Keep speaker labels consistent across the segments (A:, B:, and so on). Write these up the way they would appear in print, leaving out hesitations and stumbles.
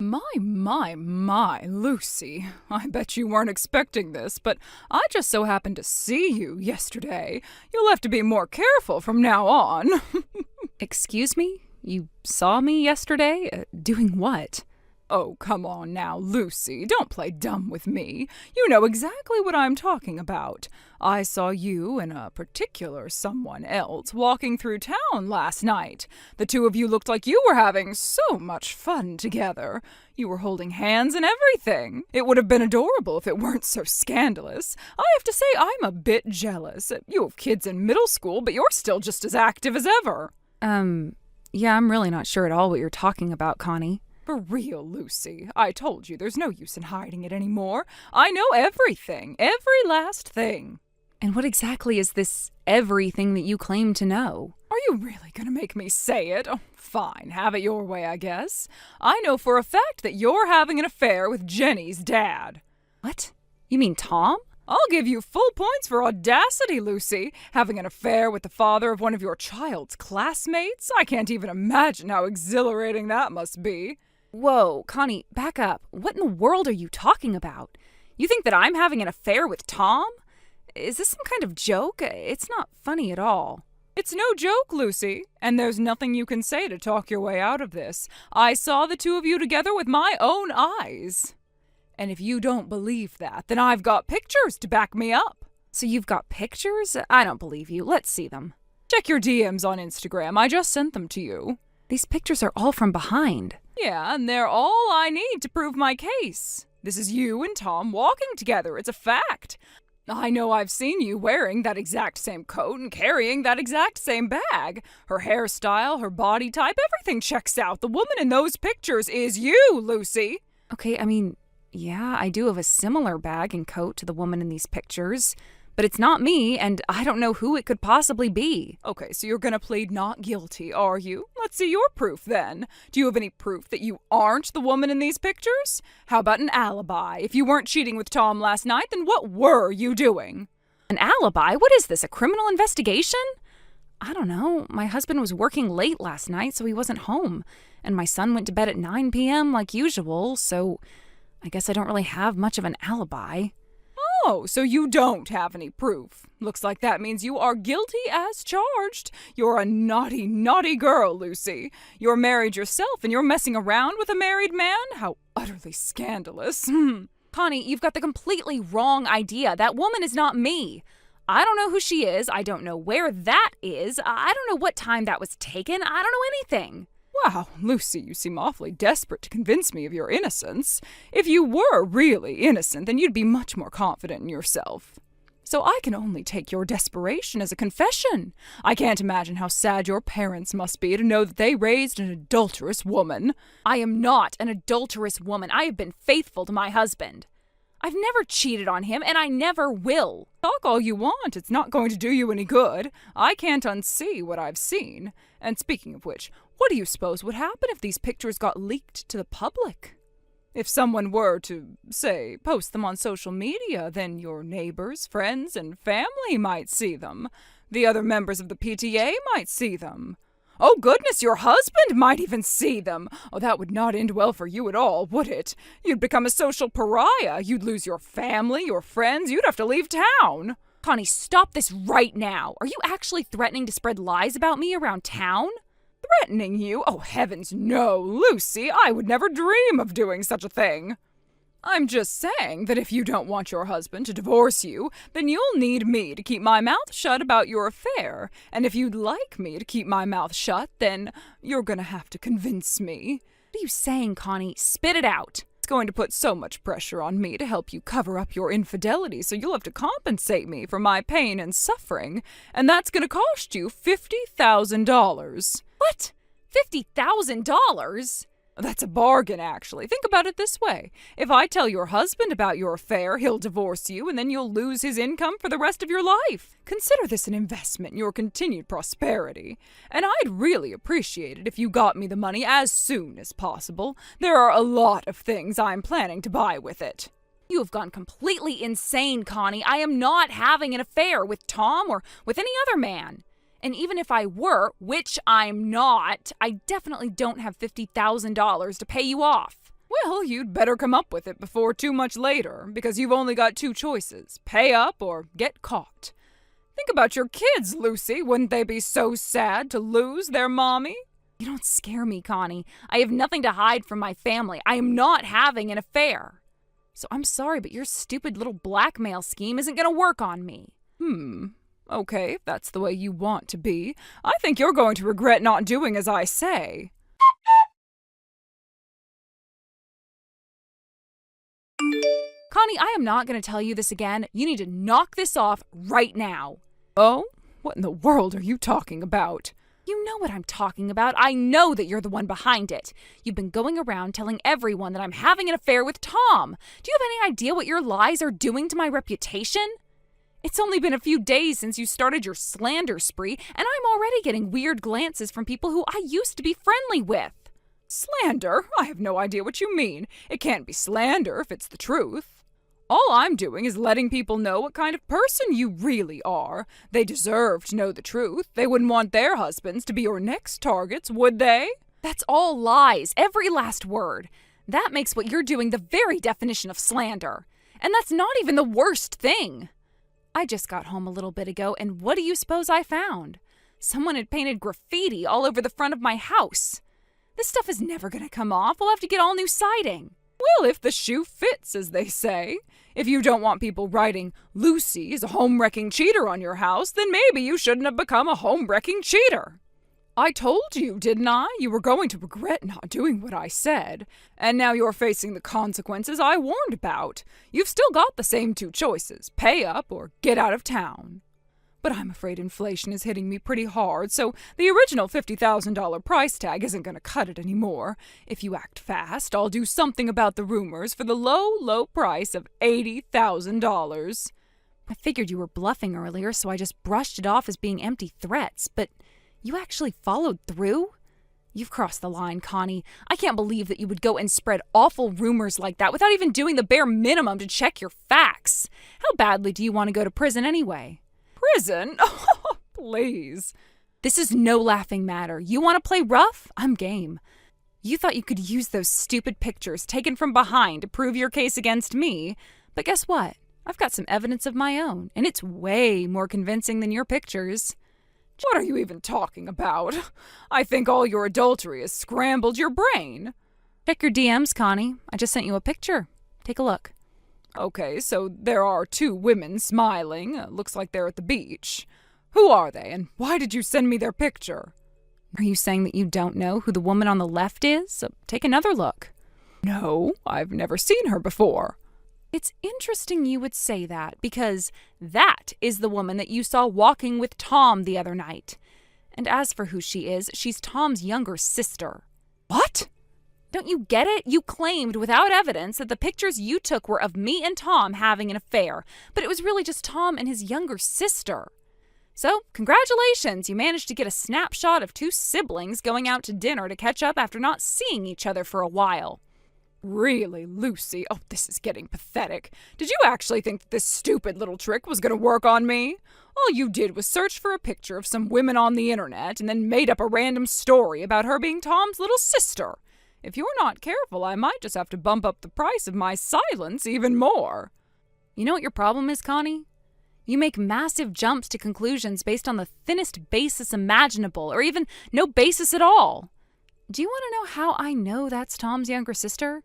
A: My, Lucy. I bet you weren't expecting this, but I just so happened to see you yesterday. You'll have to be more careful from now on.
B: Excuse me? You saw me yesterday? Doing what?
A: Oh, come on now, Lucy. Don't play dumb with me. You know exactly what I'm talking about. I saw you and a particular someone else walking through town last night. The two of you looked like you were having so much fun together. You were holding hands and everything. It would have been adorable if it weren't so scandalous. I have to say I'm a bit jealous. You have kids in middle school, but you're still just as active as ever.
B: Yeah, I'm really not sure at all what you're talking about, Connie.
A: For real, Lucy. I told you there's no use in hiding it anymore. I know everything. Every last thing.
B: And what exactly is this everything that you claim to know?
A: Are you really gonna make me say it? Oh, fine, have it your way, I guess. I know for a fact that you're having an affair with Jenny's dad.
B: What? You mean Tom?
A: I'll give you full points for audacity, Lucy. Having an affair with the father of one of your child's classmates? I can't even imagine how exhilarating that must be.
B: Whoa, Connie, back up. What in the world are you talking about? You think that I'm having an affair with Tom? Is this some kind of joke? It's not funny at all.
A: It's no joke, Lucy, and there's nothing you can say to talk your way out of this. I saw the two of you together with my own eyes. And if you don't believe that, then I've got pictures to back me up.
B: So you've got pictures? I don't believe you. Let's see them.
A: Check your DMs on Instagram. I just sent them to you.
B: These pictures are all from behind.
A: Yeah, and they're all I need to prove my case. This is you and Tom walking together. It's a fact. I know I've seen you wearing that exact same coat and carrying that exact same bag. Her hairstyle, her body type, everything checks out. The woman in those pictures is you, Lucy.
B: Okay, I mean, yeah, I do have a similar bag and coat to the woman in these pictures. But it's not me, and I don't know who it could possibly be.
A: Okay, so you're gonna plead not guilty, are you? Let's see your proof, then. Do you have any proof that you aren't the woman in these pictures? How about an alibi? If you weren't cheating with Tom last night, then what were you doing?
B: An alibi? What is this, a criminal investigation? I don't know. My husband was working late last night, so he wasn't home. And my son went to bed at 9 p.m. like usual, so I guess I don't really have much of an alibi.
A: Oh, so you don't have any proof. Looks like that means you are guilty as charged. You're a naughty, naughty girl, Lucy. You're married yourself and you're messing around with a married man? How utterly scandalous.
B: Connie, you've got the completely wrong idea. That woman is not me. I don't know who she is. I don't know where that is. I don't know what time that was taken. I don't know anything.
A: Wow, Lucy, you seem awfully desperate to convince me of your innocence. If you were really innocent, then you'd be much more confident in yourself. So I can only take your desperation as a confession. I can't imagine how sad your parents must be to know that they raised an adulterous woman.
B: I am not an adulterous woman. I have been faithful to my husband. I've never cheated on him, and I never will.
A: Talk all you want. It's not going to do you any good. I can't unsee what I've seen. And speaking of which, what do you suppose would happen if these pictures got leaked to the public? If someone were to, say, post them on social media, then your neighbors, friends, and family might see them. The other members of the PTA might see them. Oh, goodness, your husband might even see them. Oh, that would not end well for you at all, would it? You'd become a social pariah. You'd lose your family, your friends. You'd have to leave town.
B: Connie, stop this right now. Are you actually threatening to spread lies about me around town?
A: Threatening you? Oh, heavens, no, Lucy. I would never dream of doing such a thing. I'm just saying that if you don't want your husband to divorce you, then you'll need me to keep my mouth shut about your affair. And if you'd like me to keep my mouth shut, then you're gonna have to convince me.
B: What are you saying, Connie? Spit it out.
A: It's going to put so much pressure on me to help you cover up your infidelity, so you'll have to compensate me for my pain and suffering. And that's gonna cost you $50,000.
B: What? $50,000?
A: That's a bargain, actually. Think about it this way. If I tell your husband about your affair, he'll divorce you, and then you'll lose his income for the rest of your life. Consider this an investment in your continued prosperity. And I'd really appreciate it if you got me the money as soon as possible. There are a lot of things I'm planning to buy with it.
B: You have gone completely insane, Connie. I am not having an affair with Tom or with any other man. And even if I were, which I'm not, I definitely don't have $50,000 to pay you off.
A: Well, you'd better come up with it before too much later, because you've only got two choices: pay up or get caught. Think about your kids, Lucy. Wouldn't they be so sad to lose their mommy?
B: You don't scare me, Connie. I have nothing to hide from my family. I am not having an affair. So I'm sorry, but your stupid little blackmail scheme isn't going to work on me.
A: Okay, if that's the way you want to be. I think you're going to regret not doing as I say.
B: Connie, I am not going to tell you this again. You need to knock this off right now.
A: Oh? What in the world are you talking about?
B: You know what I'm talking about. I know that you're the one behind it. You've been going around telling everyone that I'm having an affair with Tom. Do you have any idea what your lies are doing to my reputation? It's only been a few days since you started your slander spree, and I'm already getting weird glances from people who I used to be friendly with.
A: Slander? I have no idea what you mean. It can't be slander if it's the truth. All I'm doing is letting people know what kind of person you really are. They deserve to know the truth. They wouldn't want their husbands to be your next targets, would they?
B: That's all lies, every last word. That makes what you're doing the very definition of slander. And that's not even the worst thing. I just got home a little bit ago, and what do you suppose I found? Someone had painted graffiti all over the front of my house. This stuff is never going to come off. We'll have to get all new siding.
A: Well, if the shoe fits, as they say. If you don't want people writing, Lucy is a home-wrecking cheater on your house, then maybe you shouldn't have become a home-wrecking cheater. I told you, didn't I? You were going to regret not doing what I said. And now you're facing the consequences I warned about. You've still got the same two choices: pay up or get out of town. But I'm afraid inflation is hitting me pretty hard, so the original $50,000 price tag isn't going to cut it anymore. If you act fast, I'll do something about the rumors for the low, low price of $80,000.
B: I figured you were bluffing earlier, so I just brushed it off as being empty threats, but you actually followed through? You've crossed the line, Connie. I can't believe that you would go and spread awful rumors like that without even doing the bare minimum to check your facts. How badly do you want to go to prison anyway?
A: Prison? Oh, please.
B: This is no laughing matter. You want to play rough? I'm game. You thought you could use those stupid pictures taken from behind to prove your case against me, but guess what? I've got some evidence of my own, and it's way more convincing than your pictures.
A: What are you even talking about? I think all your adultery has scrambled your brain.
B: Check your DMs, Connie. I just sent you a picture. Take a look.
A: Okay, so there are two women smiling. Looks like they're at the beach. Who are they, and why did you send me their picture?
B: Are you saying that you don't know who the woman on the left is? Take another look.
A: No, I've never seen her before.
B: It's interesting you would say that, because that is the woman that you saw walking with Tom the other night. And as for who she is, she's Tom's younger sister.
A: What?
B: Don't you get it? You claimed without evidence that the pictures you took were of me and Tom having an affair, but it was really just Tom and his younger sister. So, congratulations, you managed to get a snapshot of two siblings going out to dinner to catch up after not seeing each other for a while.
A: Really, Lucy? Oh, this is getting pathetic. Did you actually think that this stupid little trick was going to work on me? All you did was search for a picture of some women on the internet and then made up a random story about her being Tom's little sister. If you're not careful, I might just have to bump up the price of my silence even more.
B: You know what your problem is, Connie? You make massive jumps to conclusions based on the thinnest basis imaginable, or even no basis at all. Do you want to know how I know that's Tom's younger sister?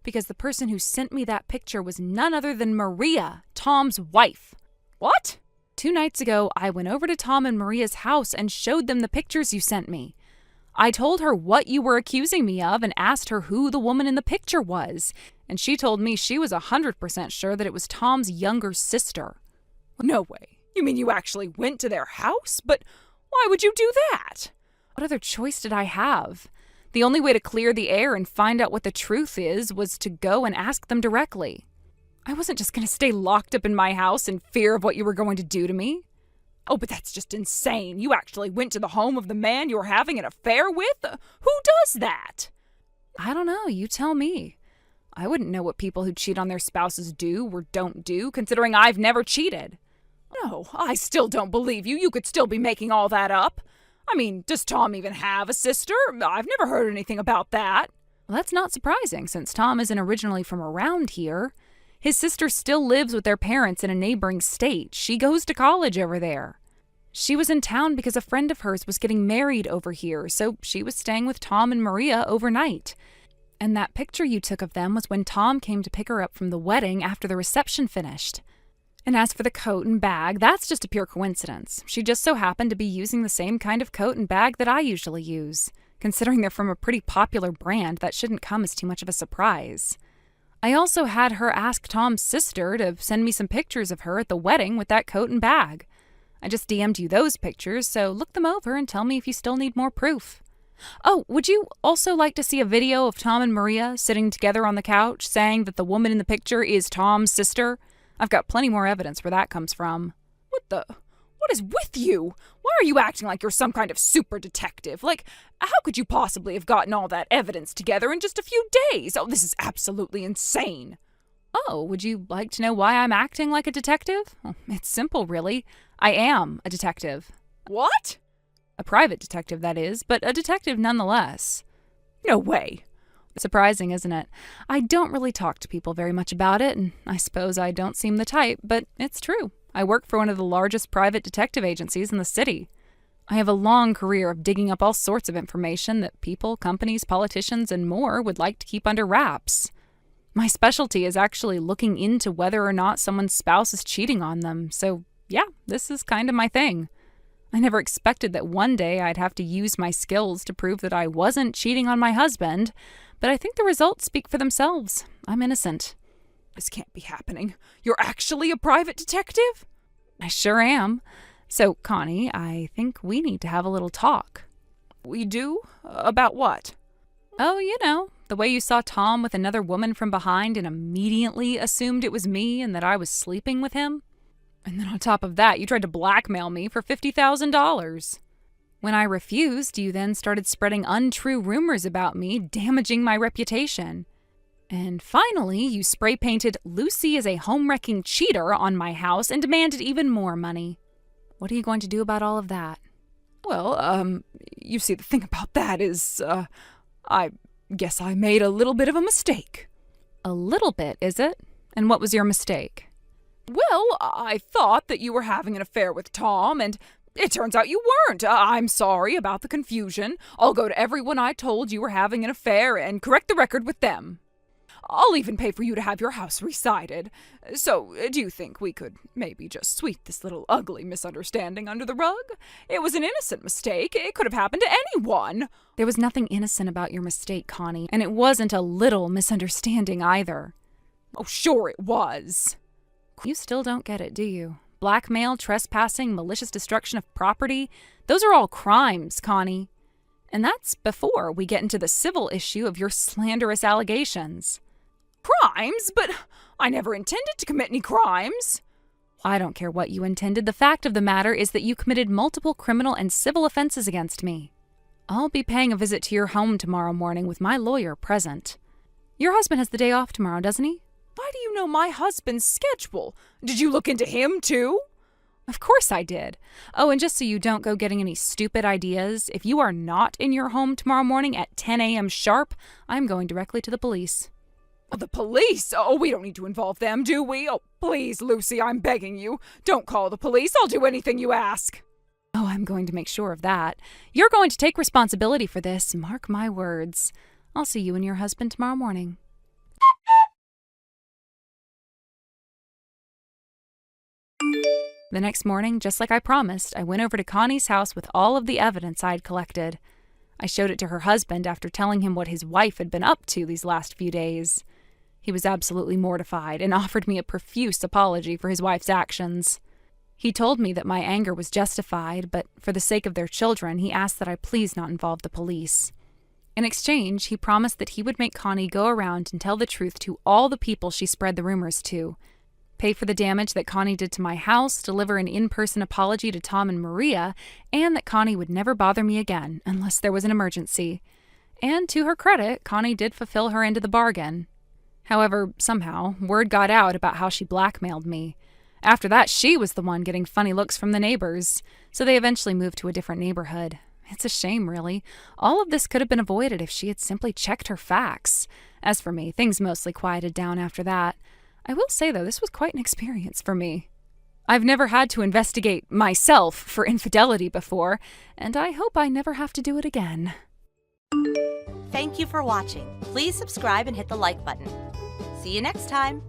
B: Because the person who sent me that picture was none other than Maria, Tom's wife.
A: What?
B: 2 nights ago, I went over to Tom and Maria's house and showed them the pictures you sent me. I told her what you were accusing me of and asked her who the woman in the picture was, and she told me she was 100% sure that it was Tom's younger sister.
A: No way. You mean you actually went to their house? But why would you do that?
B: What other choice did I have? The only way to clear the air and find out what the truth is was to go and ask them directly. I wasn't just going to stay locked up in my house in fear of what you were going to do to me.
A: Oh, but that's just insane. You actually went to the home of the man you're having an affair with? Who does that?
B: I don't know. You tell me. I wouldn't know what people who cheat on their spouses do or don't do, considering I've never cheated.
A: No, I still don't believe you. You could still be making all that up. I mean, does Tom even have a sister? I've never heard anything about that.
B: Well, that's not surprising, since Tom isn't originally from around here. His sister still lives with their parents in a neighboring state. She goes to college over there. She was in town because a friend of hers was getting married over here, so she was staying with Tom and Maria overnight. And that picture you took of them was when Tom came to pick her up from the wedding after the reception finished. And as for the coat and bag, that's just a pure coincidence. She just so happened to be using the same kind of coat and bag that I usually use. Considering they're from a pretty popular brand, that shouldn't come as too much of a surprise. I also had her ask Tom's sister to send me some pictures of her at the wedding with that coat and bag. I just DM'd you those pictures, so look them over and tell me if you still need more proof. Oh, would you also like to see a video of Tom and Maria sitting together on the couch saying that the woman in the picture is Tom's sister? I've got plenty more evidence where that comes from.
A: What is with you? Why are you acting like you're some kind of super detective? Like, how could you possibly have gotten all that evidence together in just a few days? Oh, this is absolutely insane.
B: Oh, would you like to know why I'm acting like a detective? Well, it's simple, really. I am a detective.
A: What?
B: A private detective, that is, but a detective nonetheless.
A: No way.
B: Surprising, isn't it? I don't really talk to people very much about it, and I suppose I don't seem the type, but it's true. I work for one of the largest private detective agencies in the city. I have a long career of digging up all sorts of information that people, companies, politicians, and more would like to keep under wraps. My specialty is actually looking into whether or not someone's spouse is cheating on them, so yeah, this is kind of my thing. I never expected that one day I'd have to use my skills to prove that I wasn't cheating on my husband, but I think the results speak for themselves. I'm innocent.
A: This can't be happening. You're actually a private detective?
B: I sure am. So, Connie, I think we need to have a little talk.
A: We do? About what?
B: Oh, you know, the way you saw Tom with another woman from behind and immediately assumed it was me and that I was sleeping with him. And then on top of that, you tried to blackmail me for $50,000. When I refused, you then started spreading untrue rumors about me, damaging my reputation. And finally, you spray-painted Lucy as a home-wrecking cheater on my house and demanded even more money. What are you going to do about all of that?
A: Well, you see, the thing about that is, I guess I made a little bit of a mistake.
B: A little bit, is it? And what was your mistake?
A: Well, I thought that you were having an affair with Tom, and it turns out you weren't. I'm sorry about the confusion. I'll go to everyone I told you were having an affair and correct the record with them. I'll even pay for you to have your house resided. So, do you think we could maybe just sweep this little ugly misunderstanding under the rug? It was an innocent mistake. It could have happened to anyone.
B: There was nothing innocent about your mistake, Connie, and it wasn't a little misunderstanding either.
A: Oh, sure it was.
B: You still don't get it, do you? Blackmail, trespassing, malicious destruction of property, those are all crimes, Connie. And that's before we get into the civil issue of your slanderous allegations.
A: Crimes? But I never intended to commit any crimes.
B: I don't care what you intended. The fact of the matter is that you committed multiple criminal and civil offenses against me. I'll be paying a visit to your home tomorrow morning with my lawyer present. Your husband has the day off tomorrow, doesn't he?
A: Why do you know my husband's schedule? Did you look into him, too?
B: Of course I did. Oh, and just so you don't go getting any stupid ideas, if you are not in your home tomorrow morning at 10 a.m. sharp, I'm going directly to the police.
A: The police? Oh, we don't need to involve them, do we? Oh, please, Lucy, I'm begging you. Don't call the police. I'll do anything you ask.
B: Oh, I'm going to make sure of that. You're going to take responsibility for this, mark my words. I'll see you and your husband tomorrow morning. The next morning, just like I promised, I went over to Connie's house with all of the evidence I'd collected. I showed it to her husband after telling him what his wife had been up to these last few days. He was absolutely mortified and offered me a profuse apology for his wife's actions. He told me that my anger was justified, but for the sake of their children, he asked that I please not involve the police. In exchange, he promised that he would make Connie go around and tell the truth to all the people she spread the rumors to, pay for the damage that Connie did to my house, deliver an in-person apology to Tom and Maria, and that Connie would never bother me again unless there was an emergency. And to her credit, Connie did fulfill her end of the bargain. However, somehow, word got out about how she blackmailed me. After that, she was the one getting funny looks from the neighbors, so they eventually moved to a different neighborhood. It's a shame, really. All of this could have been avoided if she had simply checked her facts. As for me, things mostly quieted down after that. I will say, though, this was quite an experience for me. I've never had to investigate myself for infidelity before, and I hope I never have to do it again.
C: Thank you for watching. Please subscribe and hit the like button. See you next time.